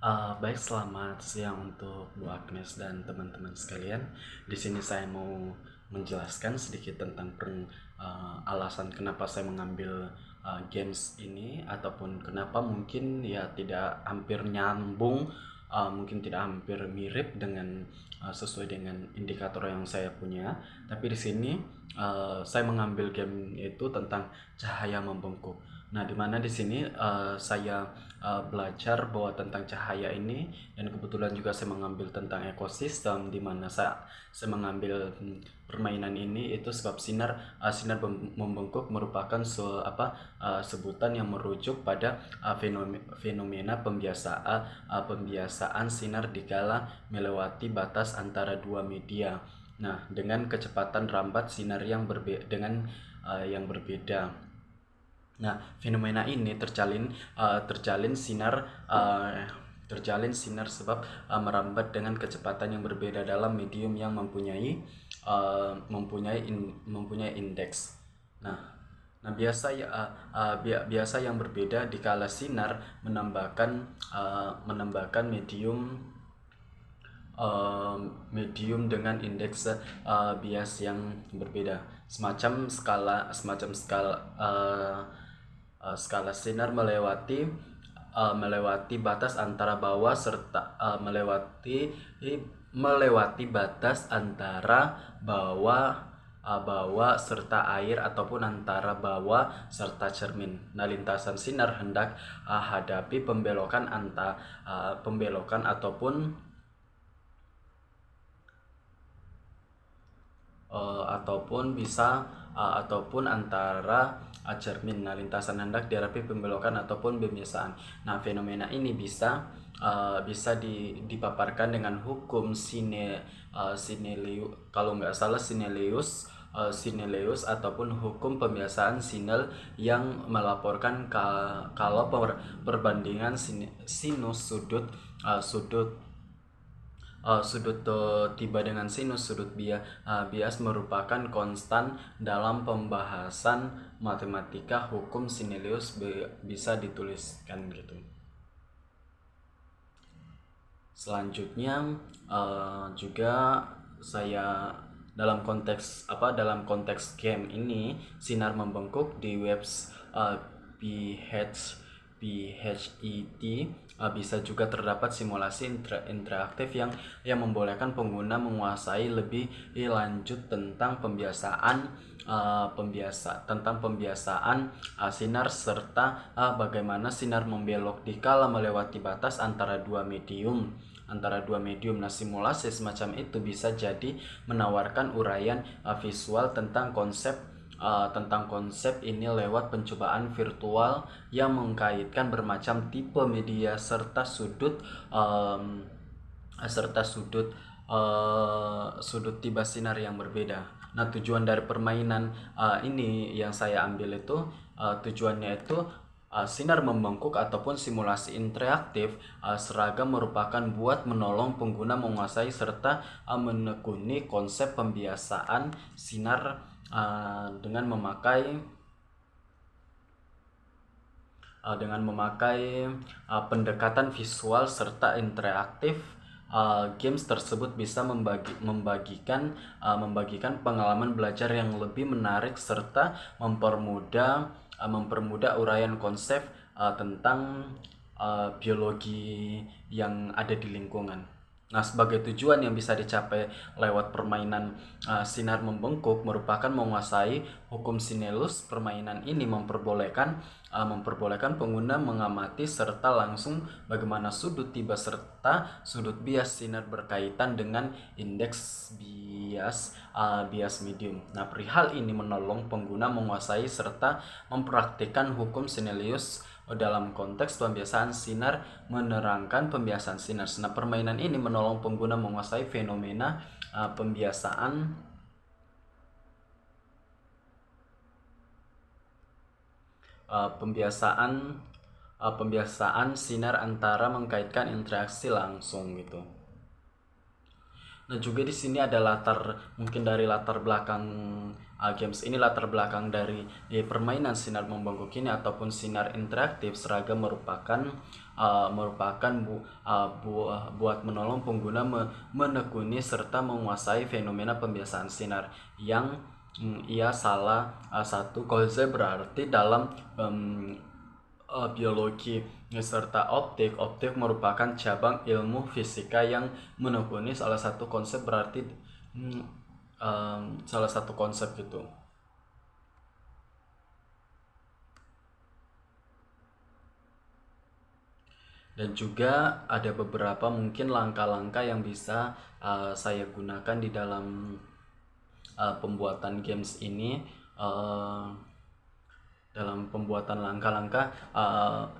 Baik, selamat siang untuk Bu Agnes dan teman-teman sekalian. Di sini saya mau menjelaskan sedikit tentang alasan kenapa saya mengambil games ini, ataupun kenapa mungkin ya tidak hampir nyambung, mungkin tidak hampir mirip dengan sesuai dengan indikator yang saya punya. Tapi di sini saya mengambil game itu tentang cahaya membengkuk. Nah, di mana di sini saya belajar bahwa tentang cahaya ini, dan kebetulan juga saya mengambil tentang ekosistem, di mana saya mengambil permainan ini itu sebab sinar membengkuk merupakan sebutan yang merujuk pada fenomena pembiasaan sinar dikala melewati batas antara dua media. Nah, dengan kecepatan rambat sinar yang berbeda. Nah, fenomena ini terjalin sinar sebab merambat dengan kecepatan yang berbeda dalam medium yang mempunyai indeks. Biasa yang berbeda dikala sinar menambahkan medium dengan indeks bias yang berbeda, skala sinar melewati batas antara bawah serta melewati batas antara bawah serta air, ataupun antara bawah serta cermin. Nah, lintasan sinar hendak hadapi pembelokan ataupun antara cermin. Nah, lintasan hendak dihadapi pembelokan ataupun pembiasaan. Nah, fenomena ini bisa dipaparkan dengan hukum kalau nggak salah Sineleus, ataupun hukum pembiasaan Sinel, yang melaporkan kalau perbandingan sinus sudut tiba dengan sinus sudut bias merupakan konstan dalam pembahasan matematika. Hukum Sinelius bisa dituliskan gitu. Selanjutnya juga saya dalam konteks game ini, sinar membengkuk di webs PHET, bisa juga terdapat simulasi interaktif yang membolehkan pengguna menguasai lebih lanjut tentang pembiasaan sinar, serta bagaimana sinar membelok dikala melewati batas antara dua medium. Nah, simulasi semacam itu bisa jadi menawarkan uraian visual tentang konsep ini lewat pencobaan virtual yang mengkaitkan bermacam tipe media serta sudut tiba sinar yang berbeda. Nah, tujuan dari permainan ini yang saya ambil itu, tujuannya itu sinar membengkuk ataupun simulasi interaktif seragam merupakan buat menolong pengguna menguasai serta menekuni konsep pembiasaan sinar dengan memakai pendekatan visual serta interaktif. Games tersebut bisa membagikan pengalaman belajar yang lebih menarik serta mempermudah uraian konsep tentang biologi yang ada di lingkungan. Nah, sebagai tujuan yang bisa dicapai lewat permainan sinar membengkuk merupakan menguasai hukum Sinelus. Permainan ini memperbolehkan pengguna mengamati serta langsung bagaimana sudut tiba serta sudut bias sinar berkaitan dengan indeks bias medium. Nah, perihal ini menolong pengguna menguasai serta mempraktikkan hukum Sinelius dalam konteks pembiasaan sinar, menerangkan pembiasaan sinar. Nah, permainan ini menolong pengguna menguasai fenomena pembiasaan sinar antara mengkaitkan interaksi langsung gitu. Dan juga di sini ada mungkin dari latar belakang games ini, latar belakang dari permainan sinar membongkok ini ataupun sinar interaktif seragam merupakan buat menolong pengguna menekuni serta menguasai fenomena pembiasaan sinar yang ia salah satu konsep berarti dalam biologi serta optik merupakan cabang ilmu fisika yang menekuni salah satu konsep berarti salah satu konsep gitu. Dan juga ada beberapa mungkin langkah-langkah yang bisa saya gunakan di dalam pembuatan games ini. Dalam pembuatan langkah-langkah,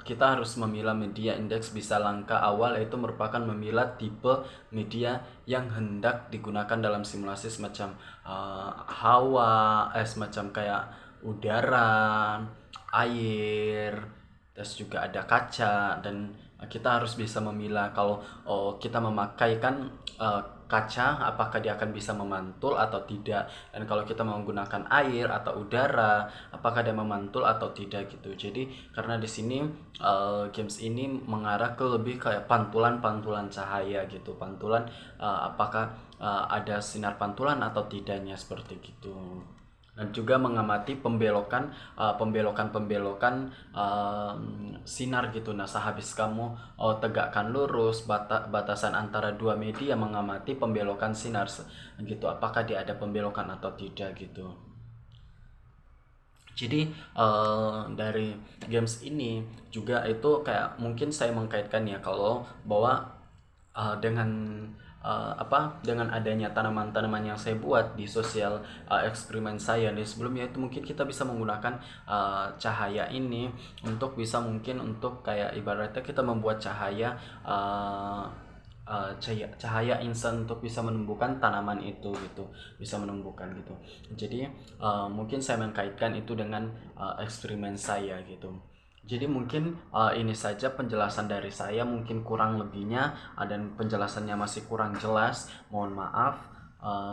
kita harus memilah media indeks. Bisa langkah awal yaitu merupakan memilah tipe media yang hendak digunakan dalam simulasi, semacam semacam kayak udara, air, terus juga ada kaca. Dan kita harus bisa memilah kalau kita memakaikan kaca, apakah dia akan bisa memantul atau tidak, dan kalau kita menggunakan air atau udara, apakah dia memantul atau tidak gitu. Jadi karena di sini games ini mengarah ke lebih kayak pantulan cahaya gitu, pantulan apakah ada sinar pantulan atau tidaknya, seperti gitu. Dan juga mengamati pembelokan sinar gitu. Nah, sehabis kamu tegakkan lurus batasan antara dua media, mengamati pembelokan sinar gitu, apakah dia ada pembelokan atau tidak gitu. Jadi dari games ini juga itu kayak mungkin saya mengkaitkan ya, kalau bahwa dengan dengan adanya tanaman-tanaman yang saya buat di sosial eksperimen saya di sebelumnya, itu mungkin kita bisa menggunakan cahaya ini untuk bisa mungkin untuk kayak ibaratnya kita membuat cahaya cahaya instan untuk bisa menumbuhkan tanaman itu gitu, bisa menumbuhkan gitu. Jadi mungkin saya mengkaitkan itu dengan eksperimen saya gitu. Jadi mungkin ini saja penjelasan dari saya, mungkin kurang lebihnya dan penjelasannya masih kurang jelas, mohon maaf.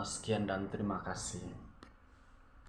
Sekian dan terima kasih.